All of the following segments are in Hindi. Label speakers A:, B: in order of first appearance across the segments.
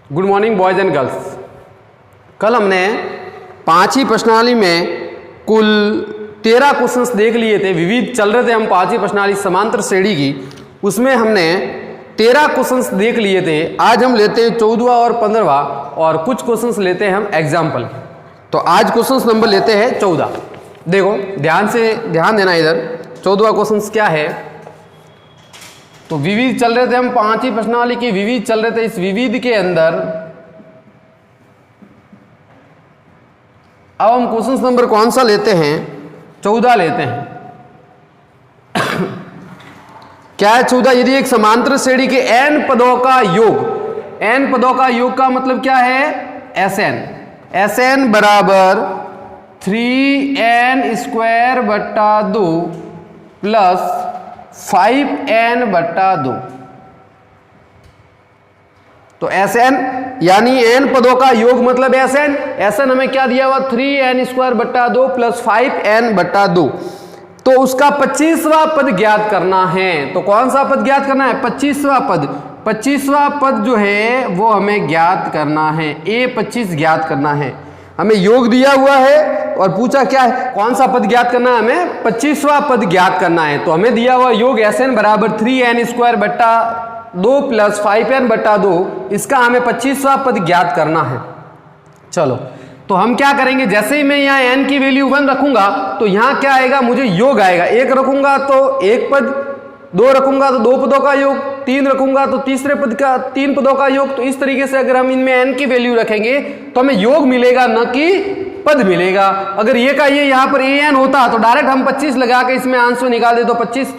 A: Good morning boys and girls. कल हमने पांचवी प्रश्नावली में कुल 13 क्वेश्चंस देख लिए थे। विविध चल रहे थे हम पांचवी प्रश्नावली समांतर श्रेणी की, उसमें हमने 13 क्वेश्चंस देख लिए थे। आज हम लेते हैं 14वां और 15वां और कुछ क्वेश्चंस लेते हैं हम एग्जाम्पल। तो आज क्वेश्चंस नंबर लेते हैं 14। देखो ध्यान देना इधर। 14वां क्वेश्चंस क्या है, तो विविध चल रहे थे हम पांचवी प्रश्नावली की, विविध चल रहे थे। इस विविध के अंदर अब हम क्वेश्चन नंबर कौन सा लेते हैं? 14 लेते हैं। क्या है 14? यदि एक समांतर श्रेणी के n पदों का योग, n पदों का योग का मतलब क्या है? Sn बराबर 3n स्क्वायर बट्टा 2 प्लस 5n बट्टा 2। तो Sn यानी n पदों का योग मतलब Sn हमें क्या दिया हुआ? 3n स्क्वायर बट्टा 2 प्लस 5n बट्टा 2। तो उसका 25वां पद ज्ञात करना है। तो कौन सा पद ज्ञात करना है? 25वां पद। 25वां पद जो है वो हमें ज्ञात करना है। A25 ज्ञात करना है। हमें योग दिया हुआ है और पूछा क्या है? कौन सा पद ज्ञात करना है? हमें 25वां पद ज्ञात करना है। तो हमें दिया हुआ योग Sn बराबर 3n स्क्वायर बट्टा 2 प्लस 5n बट्टा 2। इसका हमें 25वां पद ज्ञात करना है। चलो तो हम क्या करेंगे? जैसे ही मैं यहाँ n की वैल्यू 1 रखूंगा तो यहाँ क्या आएगा? मुझे योग आएगा। 1 रखूंगा तो 1 पद, 2 रखूंगा तो 2 पदों का योग, 3 रखूंगा तो तीसरे पद का 3 पदों का योग। तो इस तरीके से अगर हम इनमें n की वैल्यू रखेंगे तो हमें योग मिलेगा, न कि पद मिलेगा। अगर ये का ये यहाँ पर an होता तो डायरेक्ट हम 25 लगा के इसमें आंसर निकाल दे। तो 25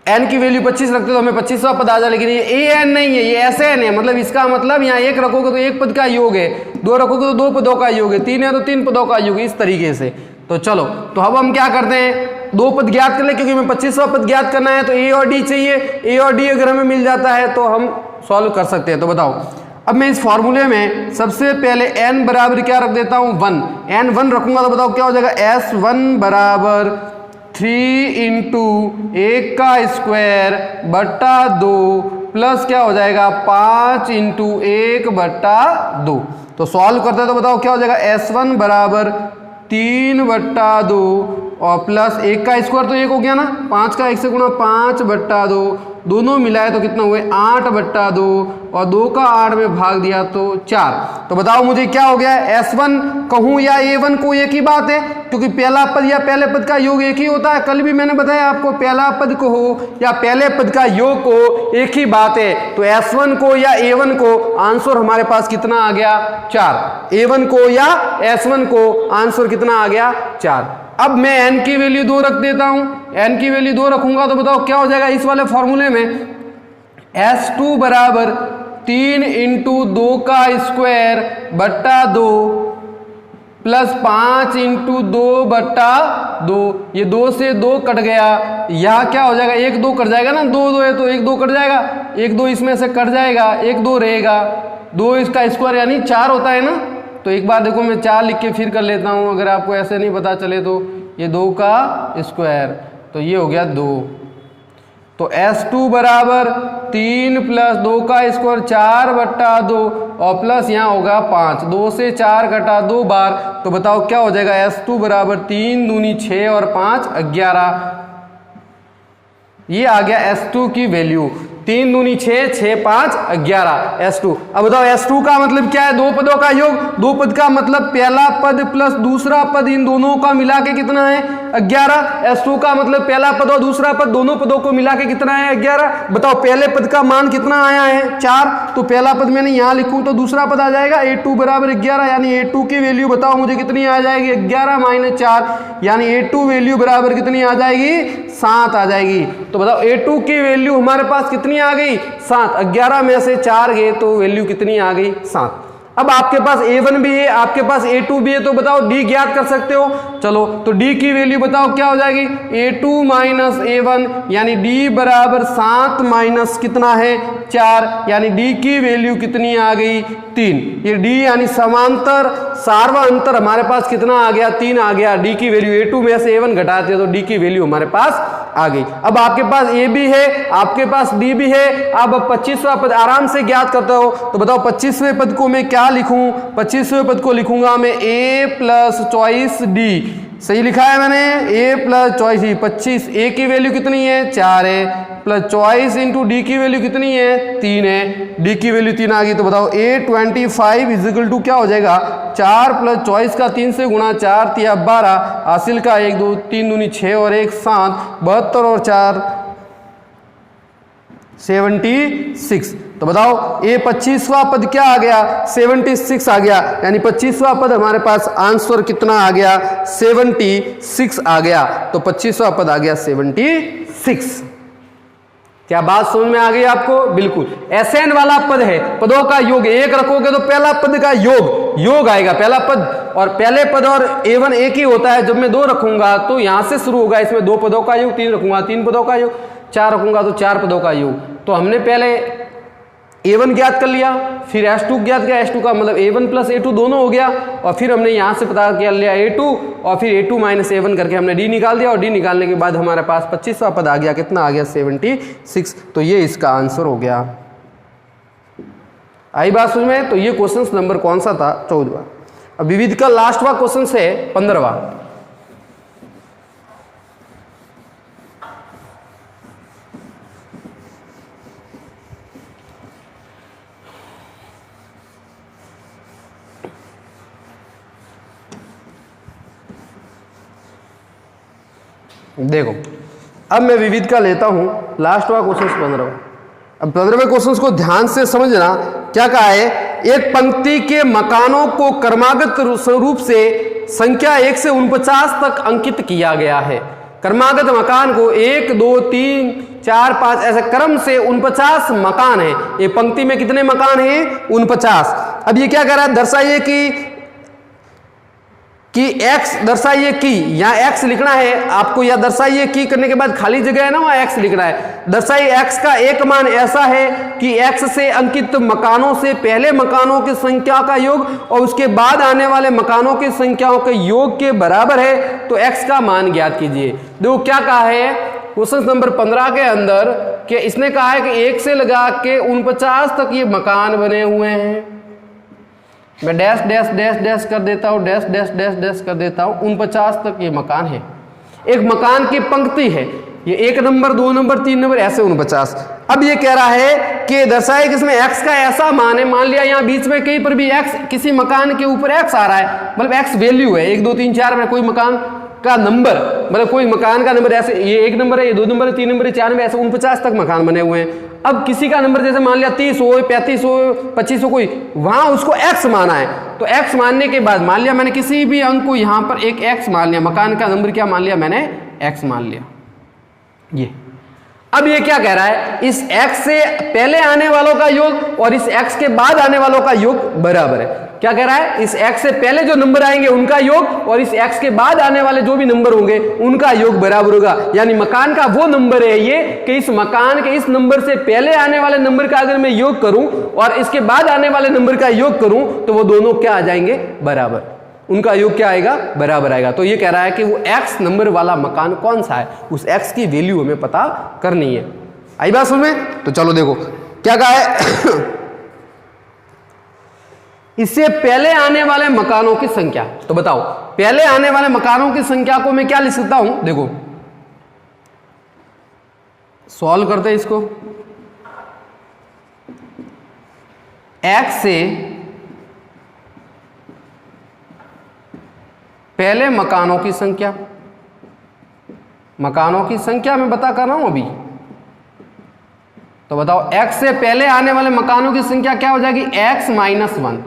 A: n की वैल्यू 25 रखते तो हमें 25वां पद आ जाए। लेकिन ये an नहीं है, ये Sn है। मतलब इसका मतलब यहाँ 1 रखोगे तो 1 पद का योग है, 2 रखोगे तो 2 पदों का योग है, 3 है तो 3 पदों का योग है, इस तरीके से। तो चलो तो अब हम क्या करते हैं? 2 पद ज्ञात कर ले, क्योंकि हमें 25वां पद ज्ञात करना है। तो a और d चाहिए। a और d अगर हमें मिल जाता है तो हम सॉल्व कर सकते हैं। तो बताओ, अब मैं इस फॉर्मूले में सबसे पहले n बराबर क्या रख देता हूँ? 1। n 1 रखूंगा तो बताओ क्या हो जाएगा? S1 बराबर 3 इंटू 1 का स्क्वायर बट्टा 2 प्लस क्या हो जाएगा? 5 इंटू 1 बट्टा 2। तो सॉल्व करते हैं तो बताओ क्या हो जाएगा? S1 बराबर 3 बट्टा 2 और प्लस 1 का स्क्वायर तो 1 हो गया ना, 5 का 1 से गुणा 5 बट्टा 2, दोनों मिलाए तो कितना हुए? 8 बट्टा 2 और 2 का 8 में भाग दिया तो 4। तो बताओ मुझे क्या हो गया? S1 कहूँ या A1 को एक ही बात है, क्योंकि पहला पद या पहले पद का योग एक ही होता है। कल भी मैंने बताया आपको, पहला पद को हो या पहले पद का योग को एक ही बात है। तो S1 को या A1 को आंसर हमारे पास कितना आ गया? 4। A1 को या S1 को आंसर कितना आ गया? 4। अब मैं n की वैल्यू 2 रख देता हूं। n की वैल्यू 2 रखूंगा तो बताओ क्या हो जाएगा? इस वाले फॉर्मूले में S2 बराबर 3 इंटू 2 का स्क्वायर बट्टा 2 प्लस 5 इंटू 2 बट्टा 2। ये 2 से 2 कट गया, यहाँ क्या हो जाएगा? 1 2 कट जाएगा ना, 2 2 है तो 1 2 कट जाएगा, 1 2 इसमें से कट जाएगा, 1 2 रहेगा, 2 इसका स्क्वायर यानी 4 होता है ना। तो एक बार देखो मैं 4 लिख के फिर कर लेता हूँ, अगर आपको ऐसे नहीं पता चले तो। ये 2 का स्क्वायर तो ये हो गया 2। तो S2 बराबर 3 प्लस 2 का स्क्वायर 4 बट्टा 2 और प्लस यहाँ होगा 5। 2 से 4 कटा 2 बार, तो बताओ क्या हो जाएगा? S2 बराबर 3 दूनी 6 और 5 11। ये आ गया S2 की वैल्यू। 3 दूनी 6, 6 5 11 S2। अब बताओ S2 का मतलब क्या है? 2 पदों का योग। 2 पद का मतलब पहला पद प्लस दूसरा पद, इन दोनों का मिला के कितना है? 11। S2 का मतलब पहला पद और दूसरा पद दोनों पदों को मिला के कितना है? 11। बताओ पहले पद का मान कितना आया है? 4। तो पहला पद मैंने यहाँ लिखूं तो दूसरा पद आ जाएगा A2 बराबर 11। यानी A2 की वैल्यू बताओ मुझे कितनी आ जाएगी? 11 माइनस 4, यानी A2 वैल्यू बराबर कितनी आ जाएगी? 7 आ जाएगी। तो बताओ A2 की वैल्यू हमारे पास कितनी आ गई? 7। 11 में से 4 गए तो वैल्यू कितनी आ गई? 7। अब आपके पास A1 भी है, आपके पास A2 भी है, तो बताओ D ज्ञात कर सकते हो। चलो तो d की वैल्यू बताओ क्या हो जाएगी, a2 माइनस a1 यानी d बराबर 7 माइनस कितना है 4, यानी d की वैल्यू कितनी आ गई 3। ये d यानी समांतर सार्वा अंतर हमारे पास कितना आ गया 3 आ गया। d की वैल्यू a2 में से a1 घटाते हैं तो d की वैल्यू हमारे पास आ गई। अब आपके पास a भी है, आपके पास d भी है। अब 25वां पद आराम से ज्ञात करते हो तो बताओ 25वें पद को मैं क्या लिखूं, 25वें पद को लिखूंगा मैं a प्लस चॉइस d, सही लिखा है मैंने, a plus choice d। 25 a की वैल्यू कितनी है 4 है, प्लस चॉइस इंटू डी की वैल्यू कितनी है 3 है, डी की वैल्यू 3 आ गई। तो बताओ a25 इजिकल टू क्या हो जाएगा 4 प्लस चॉइस का 3 से गुणा 4 तिया 12, हासिल का 1 2 3 दूनी 6 और 1 7, 72 और 4 76। तो बताओ ये 25वां पद क्या आ गया 76 आ गया, यानी 25वां पद हमारे पास आंसर कितना आ गया 76 आ गया। तो 25वां पद आ गया 76। क्या बात समझ में आ गई आपको? बिल्कुल। Sn वाला पद है, पदों का योग एक रखोगे तो पहला पद का योग आएगा पहला पद, और पहले पद और a1 एक ही होता है। जब मैं 2 रखूंगा तो यहां से शुरू होगा, इसमें 2 पदों का योग, 3 रखूंगा 3 पदों का योग, 4 रखूंगा तो 4 पदों का योग। तो हमने पहले a1 ज्ञात कर लिया, फिर s2 ज्ञात किया, s2 का मतलब a1 प्लस a2 दोनों हो गया, और फिर हमने यहाँ से पता कर लिया a2, और फिर a2 माइनस a1 करके हमने d निकाल दिया, और d निकालने के बाद हमारे पास 25वां पद आ गया, कितना आ गया 76। तो ये इसका आंसर हो गया। आई बात समझ में? तो ये क्वेश्चन नंबर कौन सा था 14वां। अब विविध का लास्टवा क्वेश्चन है 15वां। देखो अब मैं विविध का लेता हूं लास्ट वाला क्वेश्चन 15वां। अब 15वें क्वेश्चन को ध्यान से समझना। क्या कहा है, एक पंक्ति के मकानों को क्रमागत रूप से संख्या 1 से 49 तक अंकित किया गया है। क्रमागत मकान को 1 2 3 4 5 ऐसे क्रम से 49 मकान है। ये पंक्ति में कितने मकान हैं 49। अब ये क्या कह रहा है, दर्शाइए कि x दर्शाइए कि, यहाँ x लिखना है आपको, या दर्शाइए कि करने के बाद खाली जगह है ना वहाँ x लिखना है। दर्शाइए x का एक मान ऐसा है कि x से अंकित मकानों से पहले मकानों की संख्या का योग और उसके बाद आने वाले मकानों की संख्याओं के योग के बराबर है। तो x का मान ज्ञात कीजिए। देखो क्या कहा है क्वेश्चन नंबर 15 के अंदर कि इसने कहा है कि 1 से लगा के 49 तक ये मकान बने हुए हैं। मैं डैश डैश डैश डैश कर देता हूँ, डैश डैश डैश डैश कर देता हूँ। 49 तक ये मकान है। एक मकान की पंक्ति है, ये 1 नंबर 2 नंबर 3 नंबर ऐसे 49। अब ये कह रहा है कि दर्शाए कि इसमें x का ऐसा मान है, मान लिया यहाँ बीच में कहीं पर भी x, किसी मकान के ऊपर x आ रहा है, मतलब x वैल्यू है 1 2 3 4 में कोई मकान का नंबर, मतलब कोई मकान का नंबर ऐसे, ये 1 नंबर है, ये 2 नंबर है, 3 नंबर है, 4 में ऐसे 49 तक मकान बने हुए हैं। अब किसी का नंबर जैसे मान लिया 30 हो 35 हो 25 हो कोई, वहां उसको x माना है। तो x मानने के बाद मान लिया मैंने किसी भी अंक को यहां पर एक x मान लिया, मकान का नंबर क्या मान लिया मैंने x मान लिया। ये अब ये क्या कह रहा है, इस x से पहले आने वालों का योग और इस x के बाद आने वालों का योग बराबर है। क्या कह रहा है, इस x से पहले जो नंबर आएंगे उनका योग और इस x के बाद आने वाले जो भी नंबर होंगे उनका योग बराबर होगा। यानी मकान का वो नंबर है ये कि इस मकान के इस नंबर से पहले आने वाले नंबर का अगर मैं योग करूं और इसके बाद आने वाले नंबर का योग करूं तो वो दोनों क्या आ जाएंगे बराबर, उनका योग क्या आएगा बराबर आएगा। तो ये कह रहा है कि वो x नंबर वाला मकान कौन सा है, उस x की वैल्यू हमें पता करनी है। आई बात समझ में? तो चलो देखो क्या कहा है इससे पहले आने वाले मकानों की संख्या। तो बताओ पहले आने वाले मकानों की संख्या को मैं क्या लिख सकता हूं, देखो सॉल्व करते हैं इसको। x से पहले मकानों की संख्या, मकानों की संख्या मैं बता कर रहा हूं अभी। तो बताओ x से पहले आने वाले मकानों की संख्या क्या हो जाएगी x माइनस 1।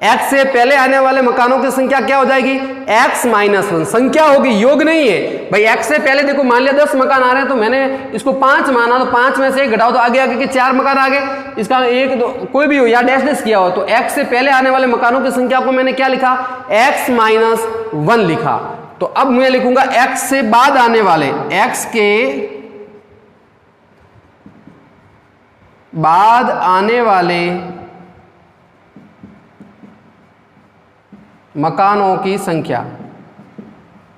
A: x से पहले आने वाले मकानों की संख्या क्या हो जाएगी x माइनस 1। संख्या होगी, योग नहीं है भाई। x से पहले देखो मान लिया 10 मकान आ रहे हैं तो मैंने इसको 5 माना, तो 5 में से 1 घटाओ तो आगे आगे के 4 मकान आ गए। इसका 1 2 कोई भी हो या डैश डैश किया हो, तो x से पहले आने वाले मकानों की संख्या को मैंने क्या लिखा x माइनस 1 लिखा। तो अब मैं लिखूंगा x से बाद आने वाले, x के बाद आने वाले मकानों की संख्या,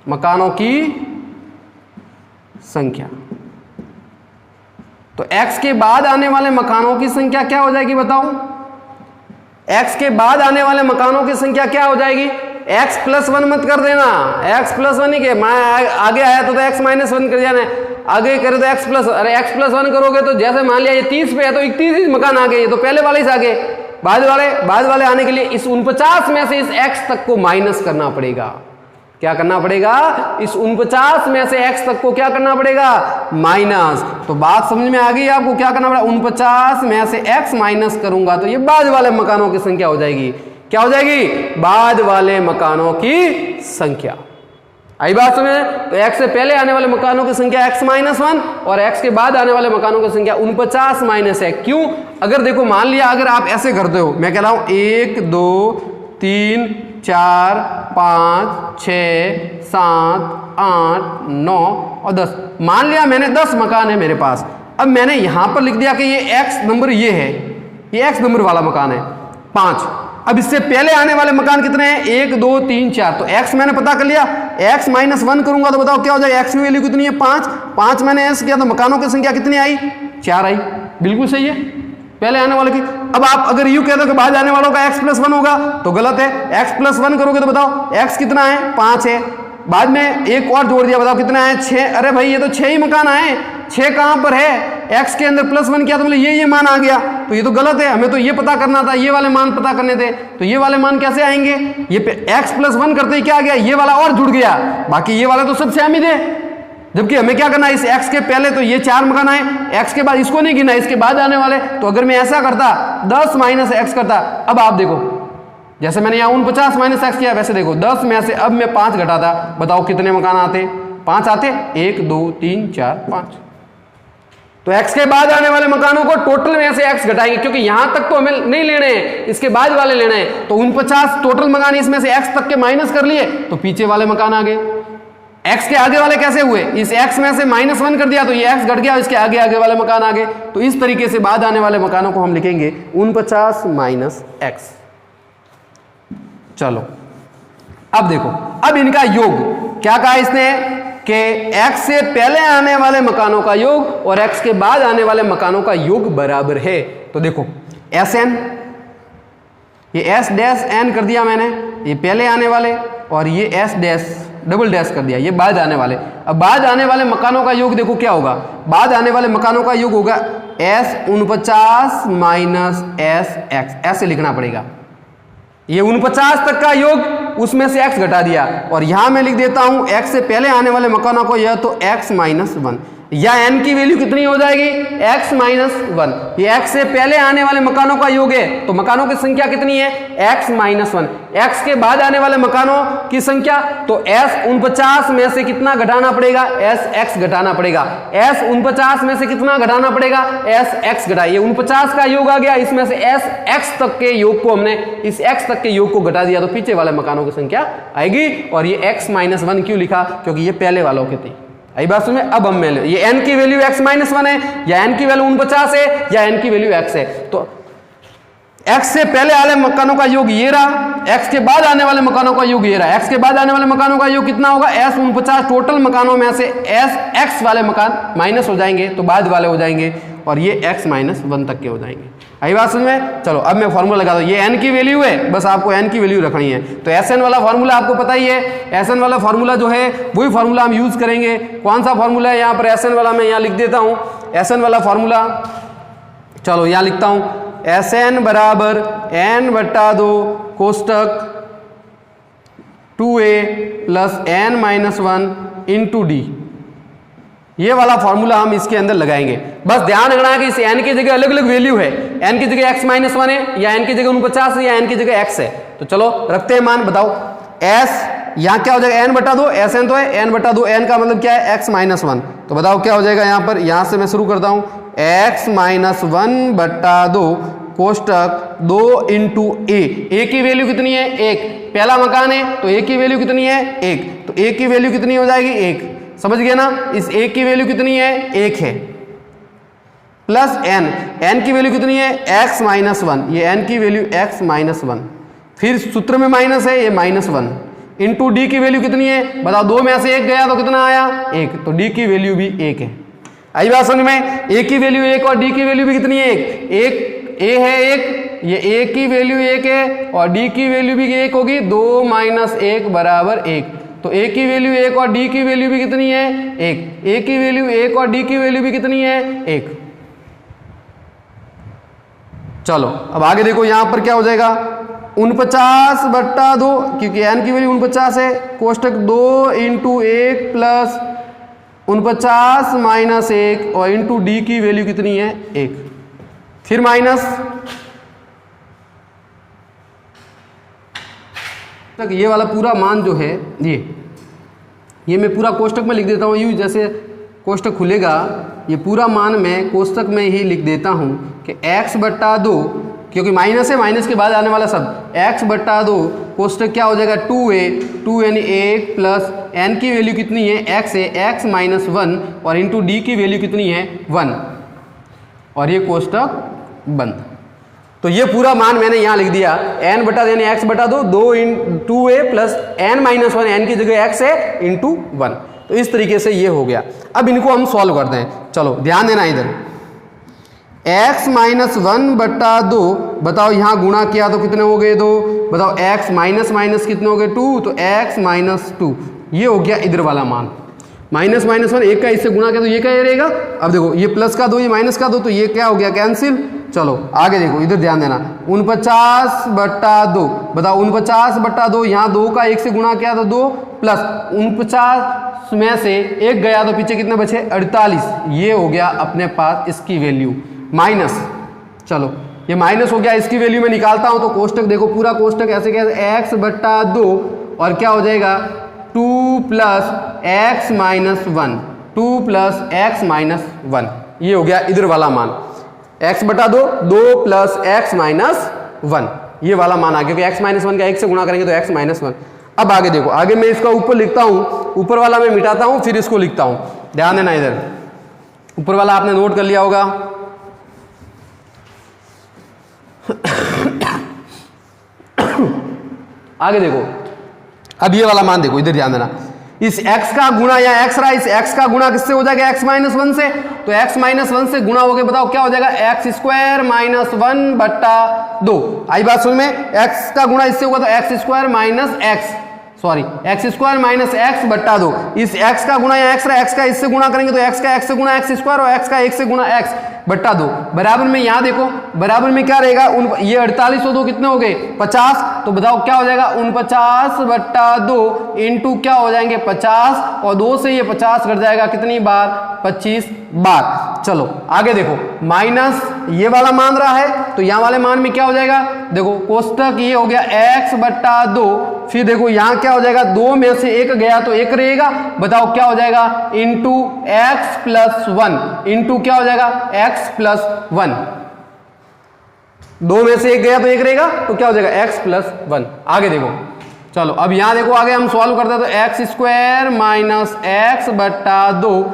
A: मकानों की संख्या। तो x के बाद आने वाले मकानों की संख्या क्या हो जाएगी बताओ? x के बाद आने वाले मकानों की संख्या क्या हो जाएगी? x प्लस 1 मत कर देना, x प्लस 1 ही के मैं आगे आया तो x माइनस 1 कर जाना है, आगे करे तो x प्लस, अरे x प्लस 1 करोगे तो जैसे मान लिया ये 30 पे है तो 31 ही मकान आ गए, ये तो पहले वाले से आगे, बाद वाले आने के लिए इस 49 में से इस x तक को माइनस करना पड़ेगा। क्या करना पड़ेगा? इस 49 में से x तक को क्या करना पड़ेगा? माइनस। तो बात समझ में आ गई आपको? क्या करना पड़ेगा? 49 में से x माइनस करूंगा तो ये बाद वाले मकानों की संख्या हो जाएगी। क्या हो जाएगी? बाद वाले मकानों की संख्या। आई बात समझ? तो x से पहले आने वाले मकानों की संख्या x माइनस 1 और x के बाद आने वाले मकानों की संख्या 49 माइनस 1। क्यों? अगर देखो मान लिया अगर आप ऐसे करते हो, मैं कह रहा हूं 1 2 3 4 5 6 7 8 9 और 10, मान लिया मैंने 10 मकान है मेरे पास। अब मैंने यहां पर लिख दिया कि ये x नंबर ये है, ये x नंबर वाला मकान है 5। अब इससे पहले आने वाले मकान कितने हैं? 1 2 3 4। तो x मैंने पता कर लिया, x माइनस 1 करूंगा तो बताओ क्या हो जाएगा? x की वैल्यू कितनी है? 5 मैंने ऐसे किया तो मकानों की संख्या कितनी आई? 4 आई। बिल्कुल सही है, पहले आने वाले की। अब आप अगर यू कहते हो कि बाद आने वालों का x प्लस 1 होगा तो गलत है। x प्लस 1 करोगे तो बताओ x कितना है? 5 है। बाद में एक और जोड़ दिया, बताओ कितना है? 6। अरे भाई ये तो 6 ही मकान आए, 6 कहां पर है? x के अंदर प्लस 1 किया तो मतलब ये मान आ गया, तो ये तो गलत है। हमें तो ये पता करना था, ये वाले मान पता करने थे, तो ये वाले मान कैसे आएंगे? ये x प्लस 1 करते ही क्या आ गया? ये वाला और जुड़ गया, बाकी ये वाला तो सब सेम ही थे। जबकि हमें क्या करना है? इस x के पहले तो ये 4 मकान आए, x के बाद इसको नहीं गिना, इसके बाद आने वाले। तो अगर मैं ऐसा करता 10 माइनस x करता, अब आप देखो जैसे मैंने यहाँ 49 माइनस x किया, वैसे देखो 10 में से अब मैं 5 घटाता, बताओ कितने मकान आते? 5 आते। 1 2 3 4 5। तो x के बाद आने वाले मकानों को टोटल में से x घटाएंगे, क्योंकि यहां तक तो हमें नहीं लेने हैं, इसके बाद वाले लेने हैं। तो 49 टोटल मकान, इसमें से x तक के माइनस कर लिए तो पीछे वाले मकान आ गए। x के आगे वाले कैसे हुए? इस x में से माइनस 1 कर दिया तो ये x घट गया, इसके आगे वाले मकान आ गए। तो इस तरीके से बाद आने वाले मकानों को हम लिखेंगे 49 माइनस x। चलो अब देखो, अब इनका योग क्या कहा इसने कि x से पहले आने वाले मकानों का योग और x के बाद आने वाले मकानों का योग बराबर है। तो देखो Sn, ये S डैश n कर दिया मैंने, ये पहले आने वाले, और ये S डैश डबल डैश कर दिया, ये बाद आने वाले। अब बाद आने वाले मकानों का योग देखो क्या होगा? बाद आने वाले मकानों का योग होगा S49 माइनस SX, ऐसे लिखना पड़ेगा। ये 49 तक का योग, उसमें से x घटा दिया, और यहां मैं लिख देता हूं x से पहले आने वाले मकानों को यह तो x माइनस 1, या n की वैल्यू कितनी हो जाएगी? x minus 1। ये x से पहले आने वाले मकानों का योग है, तो मकानों की संख्या कितनी है? x minus 1। x के बाद आने वाले मकानों की संख्या, तो s 49 में से कितना घटाना पड़ेगा? sx घटाना पड़ेगा। s 49 में से कितना घटाना पड़ेगा? sx घटाइए, 49 का योग आ गया, इसमें से sx तक के योग को हमने इस x तक के योग को घटा दिया तो पीछे वाले मकानों की संख्या आएगी। और ये x माइनस 1 क्यों लिखा? क्योंकि ये पहले वालों की थी। आई बात सुनिए। अब हम ले ये n की वैल्यू x माइनस 1 है, या n की वैल्यू 49 है, या n की वैल्यू x है। तो x से पहले आने मकानों का योग ये रहा, x के बाद आने वाले मकानों का योग ये रहा। x के बाद आने वाले मकानों का योग कितना होगा? s 49। टोटल मकानों में से x वाले मकान माइनस हो जाएंगे तो बाद वाले हो जाएंगे, और ये x माइनस 1 तक के हो जाएंगे। आई बात समझ में? चलो अब मैं फॉर्मूला लगा दूं, ये n की वैल्यू है, बस आपको n की वैल्यू रखनी है। तो Sn वाला फॉर्मूला आपको पता ही है, Sn वाला फॉर्मूला जो है वही फॉर्मूला हम यूज करेंगे। कौन सा फॉर्मूला है? यहाँ पर Sn वाला मैं यहाँ लिख देता हूँ, Sn वाला फॉर्मूला। चलो यहाँ लिखता हूँ, Sn बराबर n/2 कोष्टक 2a plus n minus 1 into D. ये वाला फॉर्मूला हम इसके अंदर लगाएंगे। बस ध्यान रखना है कि इस n की जगह अलग अलग वैल्यू है, n की जगह x माइनस 1 है, या n की जगह 49 है, या n की जगह x है। तो चलो रखते हैं मान, बताओ s यहाँ क्या हो जाएगा? n/2, Sn तो है, n/2, n का मतलब क्या है? x minus 1। तो बताओ क्या हो जाएगा यहाँ पर? यहाँ से मैं शुरू करता हूँ, x माइनस 1/2 कोष्टक 2 इंटू a की वैल्यू कितनी है? 1। पहला मकान है तो a की वैल्यू कितनी है 1, तो a की वैल्यू कितनी हो जाएगी 1, समझ गए ना। इस a की वैल्यू कितनी है 1 है, प्लस n की वैल्यू कितनी है x माइनस 1, ये n की वैल्यू x माइनस 1, फिर सूत्र में माइनस है ये -1, इंटू डी की वैल्यू कितनी है बताओ, 2 में से 1 गया तो कितना आया 1, तो डी की वैल्यू भी 1 है। आई बात समझ में, a की वैल्यू 1 और d की वैल्यू भी कितनी है 1, a है 1, ये a की वैल्यू 1 है और d की वैल्यू भी 1 होगी, 2 माइनस 1 बराबर 1, तो a की वैल्यू 1 और d की वैल्यू भी कितनी है 1, a की वैल्यू 1 और d की वैल्यू भी कितनी है 1। चलो अब आगे देखो यहां पर क्या हो जाएगा 49/2, क्योंकि n की वैल्यू 49 है, कोष्टक 2 इंटू 1 प्लस 49 माइनस 1 और इंटू डी की वैल्यू कितनी है 1, फिर माइनस तक ये वाला पूरा मान जो है ये मैं पूरा कोष्टक में लिख देता हूँ, यूँ जैसे कोष्टक खुलेगा ये पूरा मान मैं कोष्टक में ही लिख देता हूँ कि x/2, क्योंकि माइनस है, माइनस के बाद आने वाला सब x/2 कोष्टक क्या हो जाएगा 2a, 2 यानी 1 प्लस n की वैल्यू कितनी है x है, x माइनस 1 और इंटू डी की वैल्यू कितनी है 1, और ये कोष्टक बंद। तो ये पूरा मान मैंने यहाँ लिख दिया n/, यानी x/2, 2a plus n minus 1, n की जगह x है इंटू 1, तो इस तरीके से ये हो गया। अब इनको हम सॉल्व करते हैं, चलो ध्यान देना इधर, x माइनस 1/2 बताओ यहाँ गुणा किया तो कितने हो गए 2, बताओ x माइनस माइनस कितने हो गए 2, तो x माइनस 2, ये हो गया इधर वाला मान। माइनस माइनस 1 एक का इससे गुणा किया तो ये क्या रहेगा, अब देखो ये प्लस का 2 ये माइनस का 2, तो ये क्या हो गया कैंसिल। चलो आगे देखो इधर ध्यान देना 49/2 बताओ 49/2, यहाँ 2 का 1 से गुणा किया तो 2 प्लस 49 में से 1 गया तो पीछे कितने बचे 48, ये हो गया अपने पास इसकी वैल्यू माइनस। चलो ये माइनस हो गया, इसकी वैल्यू में निकालता हूं तो कोष्टक देखो पूरा कोष्टक ऐसे कैसे x/2 और क्या हो जाएगा 2 plus x minus 1, 2 plus x minus 1, ये हो गया इधर वाला मान x/2, 2 प्लस x माइनस 1, ये वाला मान आ गया, क्योंकि x माइनस 1 का 1 से गुणा करेंगे तो x माइनस 1। अब आगे देखो, आगे मैं इसका ऊपर लिखता हूं, ऊपर वाला मैं मिटाता हूं फिर इसको लिखता हूं, ध्यान देना इधर, ऊपर वाला आपने नोट कर लिया होगा। आगे देखो, अब ये वाला मान देखो, इधर ध्यान देना, इस x का गुणा या x रहा, इस x का गुणा किससे हो जाएगा x माइनस 1 से, तो x माइनस 1 से गुणा हो गए बताओ क्या हो जाएगा x² माइनस 1/2। आई बात सुन में, x का गुणा इससे होगा तो x² minus x, sorry x² minus x/2, इस x का गुणा या x रहा, x का इससे गुणा करेंगे तो x का x से गुणा x² और x का 1 से गुणा x/2, बराबर में यहाँ देखो बराबर में क्या रहेगा ये 48 और 2 कितने हो गए 50, तो बताओ क्या हो जाएगा 49/2 इंटू क्या हो जाएंगे 50 और 2 से ये 50 कट जाएगा कितनी बार 25 बार। चलो आगे देखो, माइनस ये वाला मान रहा है तो यहाँ वाले मान में क्या हो जाएगा, देखो कोष्टक ये हो गया x/2, फिर देखो यहाँ क्या हो जाएगा 2 में से 1 गया तो 1 रहेगा, बताओ क्या हो जाएगा इंटू x प्लस 1, इंटू क्या हो जाएगा x प्लस 1, 2 में से 1 गया तो 1 रहेगा तो क्या हो जाएगा x प्लस 1। आगे देखो, चलो अब यहां देखो आगे हम सॉल्व करते हैं तो x² माइनस x/2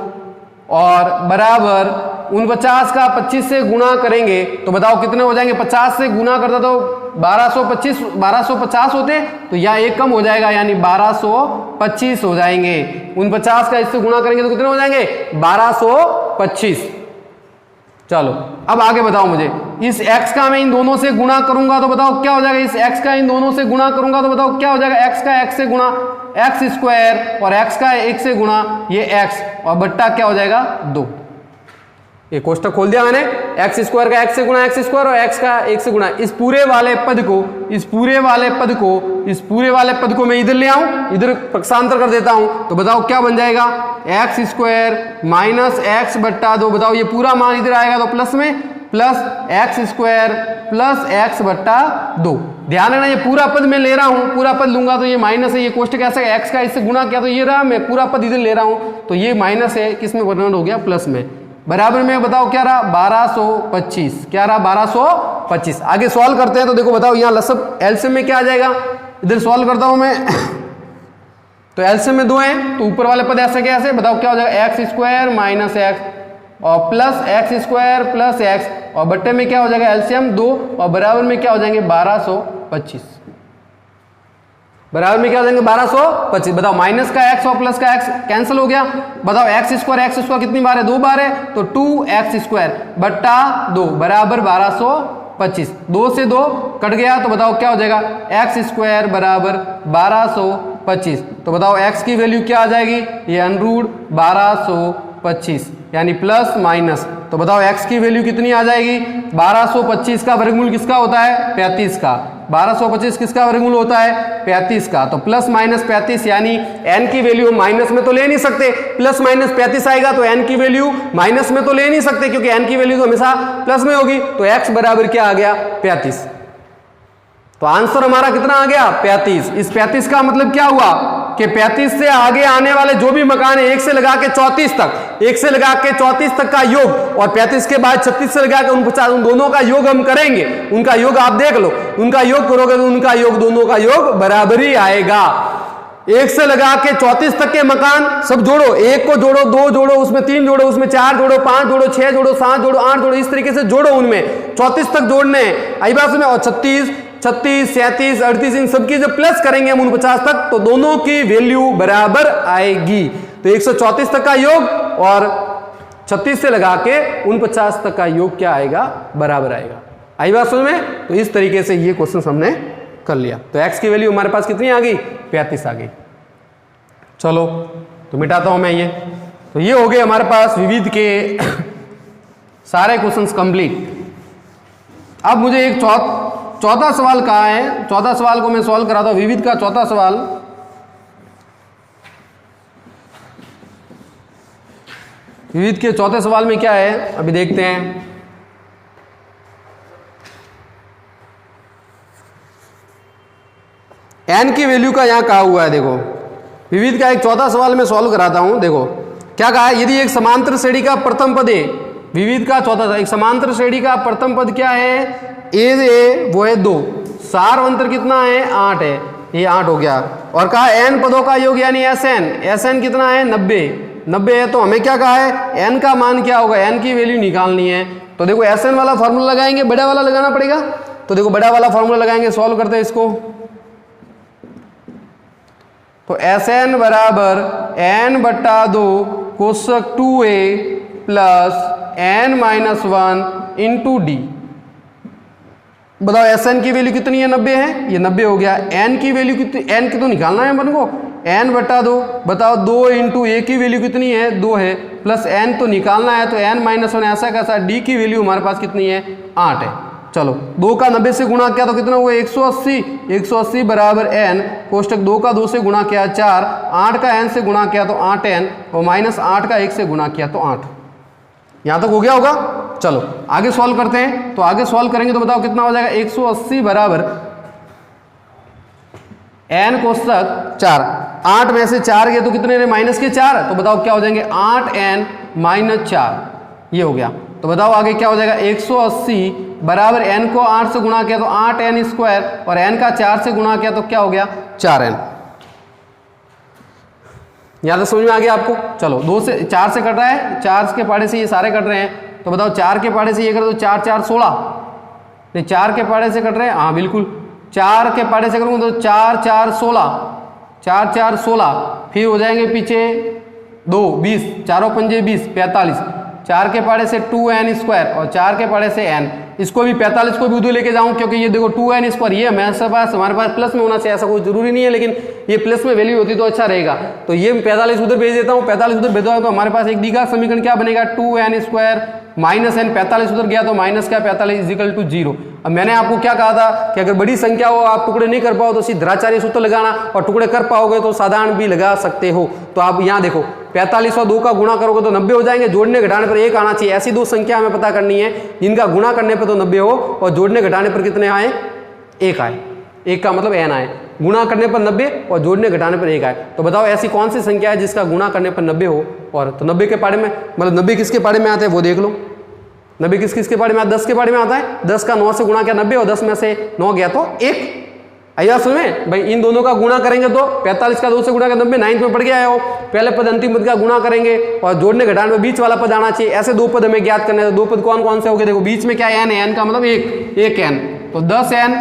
A: और बराबर 49 का 25 से गुणा करेंगे तो बताओ कितने हो जाएंगे, 50 से गुणा करता तो 1250 होते, तो यहाँ एक कम हो जाएगा यानी 1225 हो जाएंगे, 49 का इससे गुणा करेंगे तो कितने हो जाएंगे 1225। चलो अब आगे बताओ मुझे, इस x का मैं इन दोनों से गुणा करूंगा तो बताओ क्या हो जाएगा, इस x का इन दोनों से गुणा करूंगा तो बताओ क्या हो जाएगा, x का x से गुणा x² और x का 1 से गुणा ये x और बट्टा क्या हो जाएगा 2। ये कोष्टक खोल दिया मैंने, x² का x से गुणा x² और x का 1 से गुणा, इस पूरे वाले पद को मैं इधर ले आऊं, इधर पक्षांतर कर देता हूं तो बताओ क्या बन जाएगा x² माइनस x/2, बताओ ये पूरा मान इधर आएगा तो प्लस में प्लस x² प्लस x/2। ध्यान देना ये पूरा पद मैं ले रहा हूं, पूरा पद लूंगा तो ये माइनस है, ये कोष्टक ऐसा x का इससे गुणा किया तो ये रहा, मैं पूरा पद इधर ले रहा हूं तो ये माइनस है, किस में कन्वर्ट हो गया प्लस में, बराबर में बताओ क्या रहा 1225, क्या रहा 1225। आगे सॉल्व करते हैं तो देखो बताओ यहाँ लसब एलसीएम में क्या आ जाएगा इधर सॉल्व करता हूं मैं तो एलसीएम में 2 है तो ऊपर वाले पद ऐसे कैसे बताओ क्या हो जाएगा एक्स स्क्वायर माइनस एक्स और plus x square plus x और बट्टे में क्या हो जाएगा एलसीएम 2 और बराबर में क्या हो जाएंगे 1225 बराबर में क्या हो जाएंगे 1225 बताओ माइनस का एक्स और प्लस का एक्स कैंसिल हो गया बताओ एक्स स्क्वायर कितनी बार है 2 बार है तो 2x स्क्वायर बट्टा 2 बराबर 1225 2 से 2 कट गया तो बताओ क्या हो जाएगा एक्स स्क्वायर बराबर 1225 तो बताओ x की वैल्यू क्या आ जाएगी ये √ 1225 यानी प्लस माइनस तो बताओ x की वैल्यू कितनी आ जाएगी 1225 का वर्गमूल किसका होता है 35 का 1225 किसका वर्गमूल होता है 35 का तो प्लस माइनस 35 यानी n की वैल्यू माइनस में तो ले नहीं सकते प्लस माइनस 35 आएगा तो n की वैल्यू माइनस में तो ले नहीं सकते क्योंकि n की वैल्यू तो हमेशा प्लस में होगी तो x बराबर क्या आ गया 35 तो आंसर हमारा कितना आ गया 35 इस 35 का मतलब क्या हुआ कि 35 से आगे आने वाले जो भी मकान है 1 से लगा के 34 तक 1 से लगा के 34 तक का योग और 35 के बाद 36 से लगा के 49 उन दोनों का योग हम करेंगे उनका योग आप देख लो उनका योग करोगे तो उनका योग दोनों का योग बराबर ही आएगा 1 से लगा के 34 तक के मकान सब जोड़ो 1 को जोड़ो 2 जोड़ो उसमें 3 जोड़ो उसमें 4 जोड़ो 5 जोड़ो 6 जोड़ो 7 जोड़ो 8 जोड़ो इस तरीके से जोड़ो उनमें 34 तक जोड़ने हैं आई बात में और 36 37 38 इन सबकी जब प्लस करेंगे हम 49 तक तो दोनों की वैल्यू बराबर आएगी तो 134 तक का योग और 36 से लगा के 49 तक का योग क्या आएगा बराबर आएगा आई बात समझ में तो इस तरीके से ये क्वेश्चन हमने कर लिया तो x की वैल्यू हमारे पास कितनी आ गई 35 आ गई चलो तो मिटाता हूं मैं ये तो ये हो गए हमारे पास विविध के सारे क्वेश्चंस कंप्लीट अब मुझे एक चौथा सवाल कहाँ है चौथा सवाल को मैं सॉल्व कराता हूं विविध का चौथा सवाल विविध के चौथे सवाल में क्या है अभी देखते हैं n की वैल्यू का यहां कहा हुआ है देखो विविध का एक चौथा सवाल मैं सॉल्व कराता हूं देखो क्या कहा है यदि एक समांतर श्रेणी का प्रथम पद है विविध का चौथा एक समांतर श्रेणी का प्रथम पद क्या है ए वो है 2 सार अंतर कितना है 8 है ये 8 हो गया और कहा n पदों का योग यानी Sn कितना है 90 है तो हमें क्या कहा है n का मान क्या होगा n की वैल्यू निकालनी है तो देखो Sn वाला फॉर्मूला लगाएंगे बड़ा वाला लगाना पड़ेगा तो देखो बड़ा वाला फॉर्मूला लगाएंगे सॉल्व करते हैं इसको तो Sn बराबर n बट्टा 2 कोष्टक 2a plus n minus 1 into D बताओ Sn की वैल्यू कितनी है 90 है ये 90 हो गया n की वैल्यू कितनी n की तो निकालना है अपन को n बट्टा 2 बताओ 2 इंटू a की वैल्यू कितनी है 2 है प्लस n तो निकालना है तो n माइनस 1 ऐसा कैसा d की वैल्यू हमारे पास कितनी है 8 है चलो 2 का 90 से गुणा किया तो कितना हुआ 180 बराबर n कोष्टक 2 का 2 से गुणा किया 4 8 का n से गुणा किया तो 8n और माइनस 8 का 1 से गुणा किया तो 8 यहां तक हो गया होगा चलो आगे सॉल्व करते हैं तो आगे सॉल्व करेंगे तो बताओ कितना हो जाएगा 180 बराबर n कोष्टक 4 8 में से 4 गए तो कितने रहे माइनस के 4 तो बताओ क्या हो जाएंगे 8n माइनस 4 ये हो गया तो बताओ आगे क्या हो जाएगा 180 बराबर n को 8 से गुणा किया तो 8n स्क्वायर और n का 4 से गुणा किया तो क्या हो गया 4n यहां तक समझ में आ गया आपको चलो 2 से 4 से कट रहा है 4 के पाड़े से ये सारे कट रहे हैं तो बताओ 4 के पाड़े से ये करो तो 4 4 16 नहीं 4 के पाड़े से कट रहे हैं हाँ बिल्कुल 4 के पाड़े से करूँगा तो 4 4 16 4 4 16 फिर हो जाएंगे पीछे 2 20 4 पंजे 20 45 4 के पाड़े से 2n स्क्वायर और 4 के पाड़े से n इसको भी 45 को भी उधर लेके जाऊं क्योंकि ये देखो 2n स्क्वायर ये हमारे पास प्लस में होना चाहिए ऐसा कोई जरूरी नहीं है लेकिन ये प्लस में वैल्यू होती तो अच्छा रहेगा तो ये 45 उधर भेज देता हूँ 45 उधर भेजा तो हमारे पास एक डी का समीकरण क्या बनेगा 2n स्क्वायर माइनस n 45 उधर गया तो माइनस क्या 45 इजिकल टू 0 अब मैंने आपको क्या कहा था कि अगर बड़ी संख्या हो आप टुकड़े नहीं कर पाओ तो सिद्धाचार्य सूत्र लगाना और टुकड़े कर पाओगे तो साधारण भी लगा सकते हो तो आप यहाँ देखो 45 और 2 का गुणा करोगे तो 90 हो जाएंगे जोड़ने घटाने पर 1 आना चाहिए ऐसी दो संख्या हमें पता करनी है जिनका गुणा करने पर तो 90 हो और जोड़ने घटाने पर कितने आए 1 आए 1 का मतलब n आए गुणा करने पर 90 और जोड़ने घटाने पर 1 आए तो बताओ ऐसी कौन सी संख्या है जिसका गुणा करने पर 90 हो और तो 90 के पाड़े में मतलब 90 किसके पाड़े में आते हैं वो देख लो 90 किसके पाड़े में आता 10 के पाड़े में आता है 10 का 9 से गुणा किया 90 और 10 में से 9 गया तो 1 आई बात समझ में भाई, इन दोनों का गुणा करेंगे तो 45 का 2 से गुणा कर 90, 9th में पढ़ के आए हो, पहले पद अंतिम पद का गुणा करेंगे और जोड़ने घटाने में बीच वाला पद आना चाहिए। ऐसे दो पद हमें ज्ञात करने हैं, तो दो पद कौन कौन से हो गए, देखो बीच में क्या है, n का मतलब एक n, तो 10n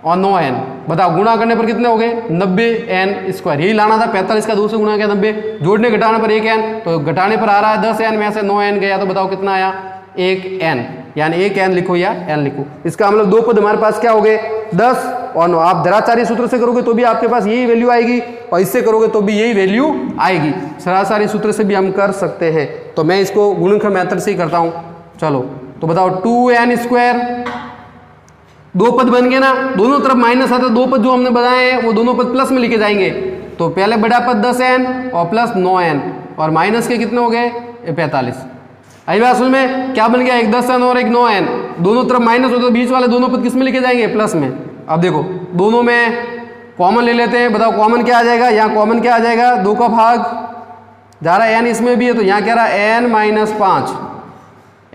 A: और 9n, बताओ गुणा करने पर कितने हो गए 90n स्क्वायर, यही लाना था। 45 का 2 से गुणा किया 90, जोड़ने घटाने पर 1n, तो घटाने पर आ रहा है 10n में से 9n गया, तो बताओ कितना आया 1n, यानी 1n लिखो या n लिखो। इसका मतलब दो पद हमारे पास क्या हो गए 10 और 9। आप धराचारी सूत्र से करोगे तो भी आपके पास यही वैल्यू आएगी और इससे करोगे तो भी यही वैल्यू आएगी। सरासरी सूत्र से भी हम कर सकते हैं, तो मैं इसको गुणनखंड मेथड से ही करता हूँ। चलो तो बताओ 2n स्क्वायर, दो पद बन गए ना, दोनों तरफ माइनस आता है, दो पद जो हमने बनाए हैं वो दोनों पद प्लस में लिखे जाएंगे। तो पहले बड़ा पद 10n और प्लस 9n और माइनस के कितने हो गए 45। आई बात समझ में, क्या बन गया एक 10n और एक 9n, दोनों तरफ माइनस हो तो बीच वाले दोनों पद किस में लिखे जाएंगे प्लस में। अब देखो दोनों में कॉमन ले लेते हैं, बताओ कॉमन क्या आ जाएगा, यहाँ कॉमन क्या आ जाएगा, 2 का भाग जा रहा है n इसमें भी है, तो यहाँ क्या रहा है n माइनस 5,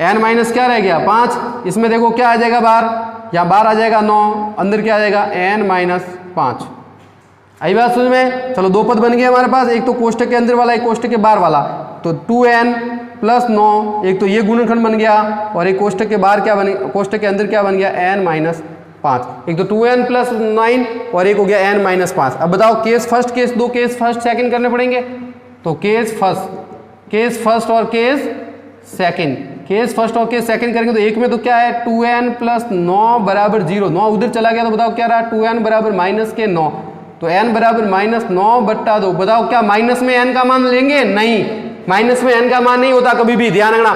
A: n माइनस क्या रह गया 5, इसमें देखो क्या आ जाएगा बाहर, यहाँ बाहर आ जाएगा 9, अंदर क्या आ जाएगा n माइनस 5। आई बात समझ में। चलो दो पद बन गए हमारे पास, एक तो कोष्टक के अंदर वाला एक कोष्टक के बाहर वाला, तो 2n प्लस 9, एक तो ये गुणनखंड बन गया और एक कोष्टक के बाहर क्या बन, कोष्टक के अंदर क्या बन गया n माइनस 5, एक तो 2n प्लस 9 और एक हो गया n माइनस 5। अब बताओ केस फर्स्ट केस दो, केस फर्स्ट सेकंड करने पड़ेंगे, तो केस फर्स्ट और केस सेकंड, केस फर्स्ट और केस सेकंड करेंगे तो एक में तो क्या है 2n प्लस 9 बराबर 0, 9 उधर चला गया तो बताओ क्या रहा 2n बराबर माइनस के 9, तो n बराबर माइनस 9 बट्टा 2। बताओ क्या माइनस में n का मान लेंगे, नहीं, माइनस में n का मान नहीं होता कभी भी, ध्यान रखना,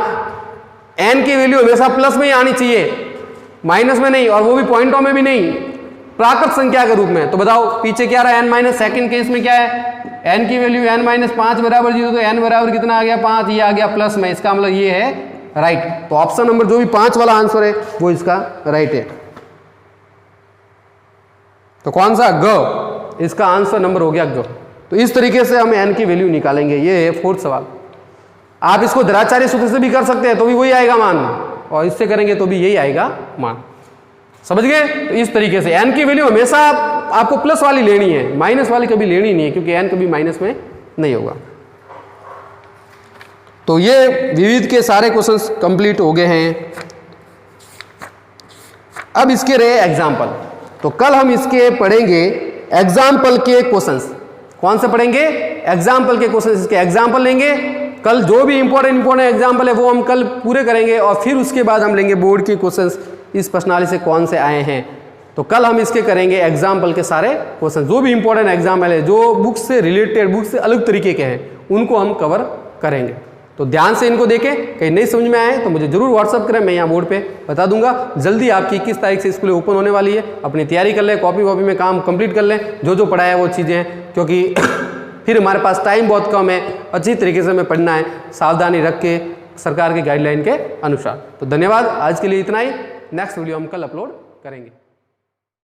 A: n की वैल्यू हमेशा प्लस में ही आनी चाहिए, माइनस में नहीं, और वो भी पॉइंटों में भी नहीं, प्राकृत संख्या के रूप में। तो बताओ पीछे क्या रहा n माइनस, सेकंड केस में क्या है n की वैल्यू n माइनस 5 बराबर 0, तो n बराबर कितना आ गया 5, ये आ गया प्लस में, इसका मतलब ये है राइट। तो ऑप्शन नंबर जो भी 5 वाला आंसर है वो इसका राइट है। तो कौन सा ग, इसका आंसर नंबर हो गया ग। तो इस तरीके से हम n की वैल्यू निकालेंगे। ये है 4th सवाल। आप इसको द्विचारी सूत्र से भी कर सकते हैं तो भी वही आएगा मान, और इससे करेंगे तो भी यही आएगा मान, समझ गए। तो इस तरीके से n की वैल्यू हमेशा आपको प्लस वाली लेनी है, माइनस वाली कभी लेनी नहीं है, क्योंकि n कभी माइनस में नहीं होगा। तो ये विविध के सारे क्वेश्चंस कंप्लीट हो गए हैं। अब इसके रहे एग्जाम्पल, तो कल हम इसके पढ़ेंगे एग्जाम्पल के क्वेश्चंस। कौन से पढ़ेंगे, एग्जाम्पल के क्वेश्चंस, इसके एग्जाम्पल लेंगे कल, जो भी इंपॉर्टेंट एग्जाम्पल है वो हम कल पूरे करेंगे, और फिर उसके बाद हम लेंगे बोर्ड के क्वेश्चंस, इस प्रश्नावली से कौन से आए हैं। तो कल हम इसके करेंगे एग्जाम्पल के सारे क्वेश्चन, जो भी इंपॉर्टेंट एग्जाम्पल है, जो बुक से रिलेटेड, बुक से अलग तरीके के हैं, उनको हम कवर करेंगे। तो ध्यान से इनको देखें, कहीं नहीं समझ में आए तो मुझे जरूर व्हाट्सअप करें, मैं यहाँ बोर्ड पे बता दूंगा। जल्दी आपकी 21 तारीख से स्कूल ओपन होने वाली है, अपनी तैयारी कर लें, कॉपी वॉपी में काम कंप्लीट कर लें, जो जो पढ़ाया है वो चीज़ें, क्योंकि फिर हमारे पास टाइम बहुत कम है, अच्छी तरीके से हमें पढ़ना है, सावधानी रख के सरकार की गाइडलाइन के अनुसार। तो धन्यवाद, आज के लिए इतना ही, नेक्स्ट वीडियो हम कल अपलोड करेंगे।